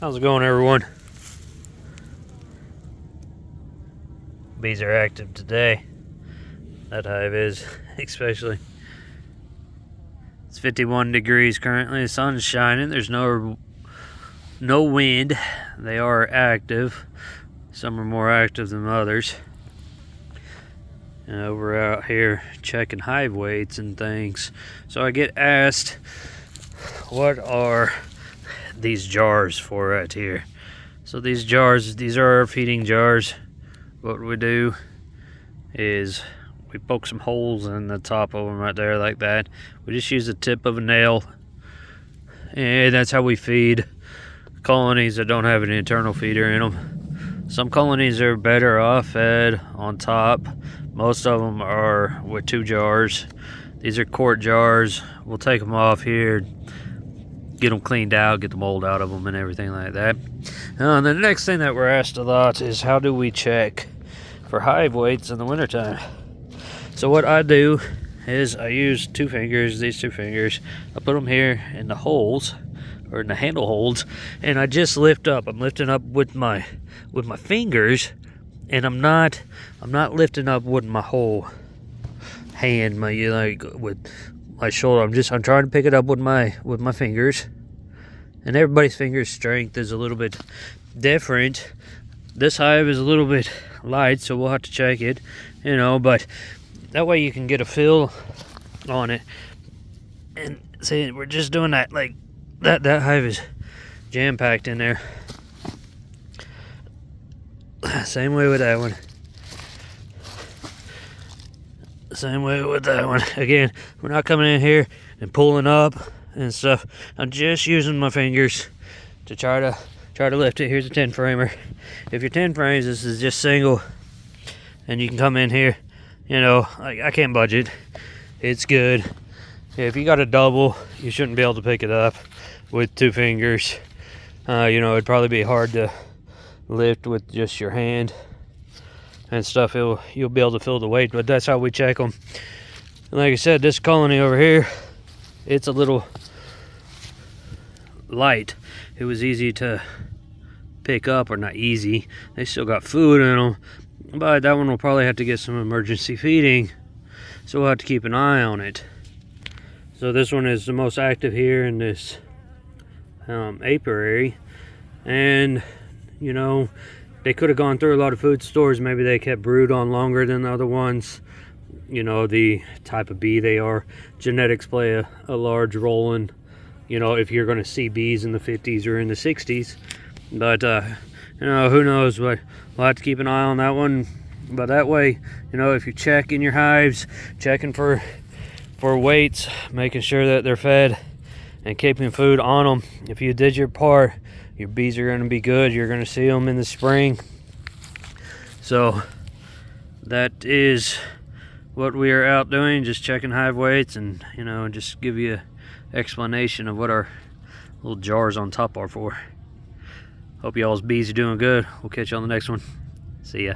How's it going, everyone? Bees are active today. That hive is, especially. It's 51 degrees currently. The sun's shining. There's no wind. They are active. Some are more active than others. We're out here checking hive weights and things. So I get asked, what are these jars for right here? So these jars, these are our feeding jars. What we do is we poke some holes in the top of them right there like that. We just use the tip of a nail, and that's how we feed colonies that don't have an internal feeder in them. Some colonies are better off fed on top. Most of them are with 2 jars. These are quart jars. We'll take them off here, get them cleaned out, get the mold out of them and everything like that. And the next thing that we're asked a lot is, how do we check for hive weights in the wintertime? So what I do is I use 2 fingers, these 2 fingers. I put them here in the holes, or in the handle holes, and I just lift up. I'm lifting up with my fingers, and I'm not lifting up with my whole hand, with my shoulder. I'm trying to pick it up with my fingers. And everybody's finger strength is a little bit different. This hive is a little bit light, so we'll have to check it, but that way you can get a feel on it. And see, we're just doing that, like that hive is jam-packed in there. Same way with that one. Same way with that one. Again, we're not coming in here and pulling up and stuff. I'm just using my fingers to try to lift it. Here's a 10 framer. If you're 10 frames, this is just single, and you can come in here. I can't budge it. It's good. If you got a double, you shouldn't be able to pick it up with 2 fingers. It'd probably be hard to lift with just your hand and stuff. You'll be able to feel the weight, but that's how we check them. And like I said, this colony over here, it's a little light. It was easy to pick up, or not easy. They still got food in them, but that one will probably have to get some emergency feeding, so we'll have to keep an eye on it. So this one is the most active here in this apiary, and they could have gone through a lot of food stores. Maybe they kept brood on longer than the other ones. The type of bee they are. Genetics play a large role in, if you're going to see bees in the 50s or in the 60s. But, who knows? But we'll have to keep an eye on that one. But that way, if you check in your hives, checking for weights, making sure that they're fed and keeping food on them. If you did your part, your bees are going to be good. You're going to see them in the spring. So that is what we are out doing, just checking hive weights, and just give you an explanation of what our little jars on top are for. Hope y'all's bees are doing good. We'll catch you on the next one. See ya.